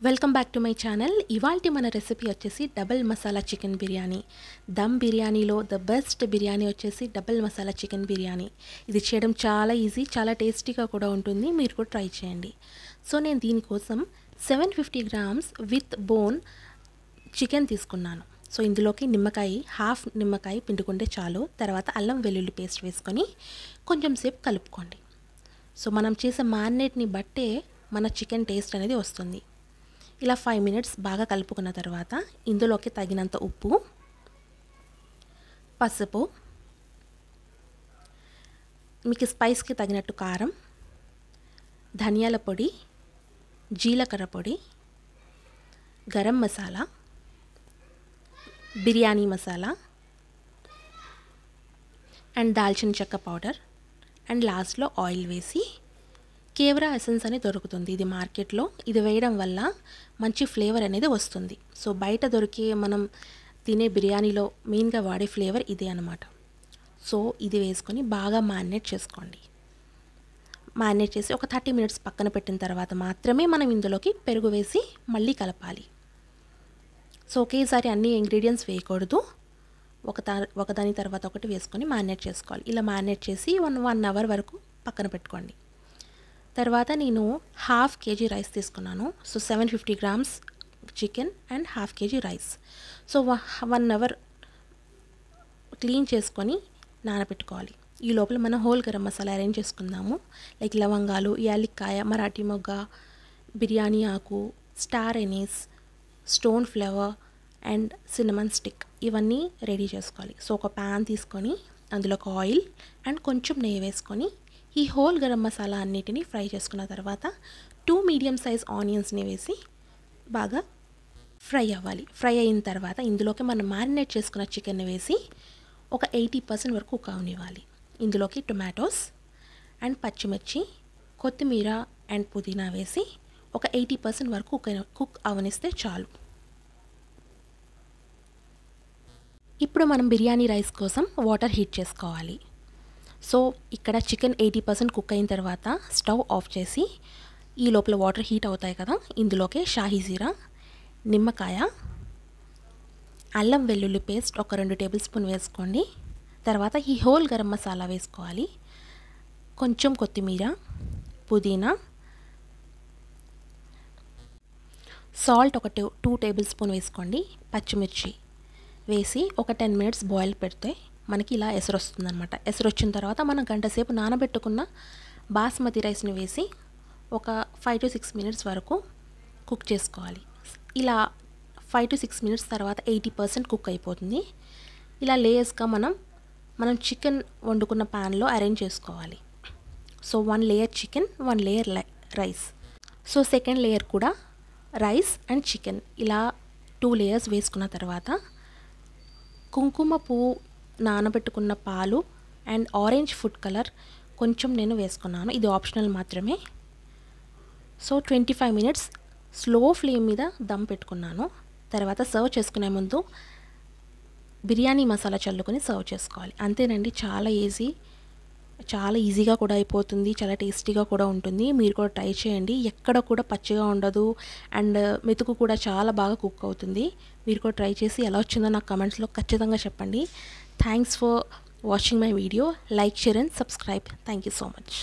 Welcome back to my channel. ఇవాల్టి మన recipe వచ్చేసి డబుల్ మసాలా చికెన్ బిర్యానీ. దమ్ బిర్యానీలో ద బెస్ట్ బిర్యానీ వచ్చేసి డబుల్ మసాలా చికెన్ బిర్యానీ. ఇది చేయడం చాలా ఈజీ, చాలా టేస్టీగా కూడా ఉంటుంది. మీరు కూడా ట్రై చేయండి. సో నేను దీనికోసం 750 గ్రామ్స్ విత్ బోన్ చికెన్ తీసుకున్నాను. సో ఇందులోకి హాఫ్ నిమ్మకాయ పిండుకుంటే చాలు. తర్వాత అల్లం వెల్లుల్లి పేస్ట్ వేసుకొని కొంచెం సేపు కలుపుకోండి. సో మనం చేసే మ్యారినేట్ని బట్టే మన చికెన్ టేస్ట్ అనేది వస్తుంది. ఇలా 5 మినిట్స్ బాగా కలుపుకున్న తర్వాత ఇందులోకి తగినంత ఉప్పు, పసుపు, మీకు స్పైస్కి తగినట్టు కారం, ధనియాల పొడి, జీలకర్ర పొడి, గరం మసాలా, బిర్యానీ మసాలా అండ్ దాల్చిన చెక్క పౌడర్ అండ్ లాస్ట్లో ఆయిల్ వేసి కేవరా ఎసెన్స్ అని దొరుకుతుంది. ఇది మార్కెట్లో. ఇది వేయడం వల్ల మంచి ఫ్లేవర్ అనేది వస్తుంది. సో బయట దొరికే మనం తినే బిర్యానీలో మెయిన్గా వాడే ఫ్లేవర్ ఇదే అనమాట. సో ఇది వేసుకొని బాగా మ్యారినేట్ చేసుకోండి. మ్యారినేట్ చేసి ఒక 30 మినిట్స్ పక్కన పెట్టిన తర్వాత మాత్రమే మనం ఇందులోకి పెరుగు వేసి మళ్ళీ కలపాలి. సో ఒకేసారి అన్ని ఇంగ్రీడియంట్స్ వేయకూడదు. ఒకదాని తర్వాత ఒకటి వేసుకొని మ్యారినేట్ చేసుకోవాలి. ఇలా మ్యారినేట్ చేసి 1 అవర్ వరకు పక్కన పెట్టుకోండి. తర్వాత నేను ½ కేజీ రైస్ తీసుకున్నాను. So 750 grams chicken and ½ KG rice. So 1 hour clean చేసుకొని నానబెట్టుకోవాలి. ఈ లోపల మనం హోల్ గరం మసాలా అరేంజ్ చేసుకుందాము. లైక్ లవంగాలు, యాలక్కాయ, మరాఠీ మొగ్గ, బిర్యానీ ఆకు, star anise, stone flower and cinnamon stick ఇవన్నీ రెడీ చేసుకోవాలి. సో ఒక ప్యాన్ తీసుకొని అందులోకి ఆయిల్ అండ్ కొంచెం నెయ్యి వేసుకొని ఈ హోల్ గరం మసాలా అన్నిటిని ఫ్రై చేసుకున్న తర్వాత 2 మీడియం సైజ్ ఆనియన్స్ని వేసి బాగా ఫ్రై అవ్వాలి. ఫ్రై అయిన తర్వాత ఇందులోకి మనం మ్యారినేట్ చేసుకున్న చికెన్ని వేసి ఒక 80% వరకు కుక్ అవనివ్వాలి. ఇందులోకి టొమాటోస్ అండ్ పచ్చిమిర్చి, కొత్తిమీర అండ్ పుదీనా వేసి ఒక 80% వరకు కుక్ అవనిస్తే చాలు. ఇప్పుడు మనం బిర్యానీ రైస్ కోసం వాటర్ హీట్ చేసుకోవాలి. సో ఇక్కడ చికెన్ 80% కుక్ అయిన తర్వాత స్టవ్ ఆఫ్ చేసి ఈ లోపల వాటర్ హీట్ అవుతాయి కదా, ఇందులోకి షాహీ జీరా, నిమ్మకాయ, అల్లం వెల్లుల్లి పేస్ట్ ఒక 2 టేబుల్ స్పూన్ వేసుకోండి. తర్వాత ఈ హోల్ గరం మసాలా వేసుకోవాలి. కొంచెం కొత్తిమీర, పుదీనా, సాల్ట్ ఒక 2 టేబుల్ స్పూన్ వేసుకోండి. పచ్చిమిర్చి వేసి ఒక 10 మినిట్స్ బాయిల్ పెడితే మనకి ఇలా ఎసరు వస్తుంది అనమాట. ఎసరు వచ్చిన తర్వాత మనం గంట సేపు నానబెట్టుకున్న బాస్మతి రైస్ని వేసి ఒక 5 to 6 మినిట్స్ వరకు కుక్ చేసుకోవాలి. ఇలా 5 to 6 మినిట్స్ తర్వాత 80% కుక్ అయిపోతుంది. ఇలా లేయర్స్గా మనం చికెన్ వండుకున్న ప్యాన్లో అరేంజ్ చేసుకోవాలి. So 1 layer chicken, 1 layer rice. So second layer కూడా రైస్ అండ్ చికెన్ ఇలా 2 లేయర్స్ వేసుకున్న తర్వాత కుంకుమ పువ్వు నానబెట్టుకున్న పాలు అండ్ ఆరెంజ్ ఫుడ్ కలర్ కొంచెం నేను వేసుకున్నాను. ఇది ఆప్షనల్ మాత్రమే. సో 25 మినిట్స్ స్లో ఫ్లేమ్ మీద దమ్ పెట్టుకున్నాను. తర్వాత సర్వ్ చేసుకునే ముందు బిర్యానీ మసాలా చల్లుకొని సర్వ్ చేసుకోవాలి. అంతేనండి, చాలా ఈజీగా కూడా అయిపోతుంది. చాలా టేస్టీగా కూడా ఉంటుంది. మీరు కూడా ట్రై చేయండి. ఎక్కడ కూడా పచ్చిగా ఉండదు అండ్ మెతుకు కూడా చాలా బాగా కుక్ అవుతుంది. మీరు కూడా ట్రై చేసి ఎలా వచ్చిందో నాకు కమెంట్స్లో ఖచ్చితంగా చెప్పండి. Thanks for watching my video. Like, share and subscribe. Thank you so much.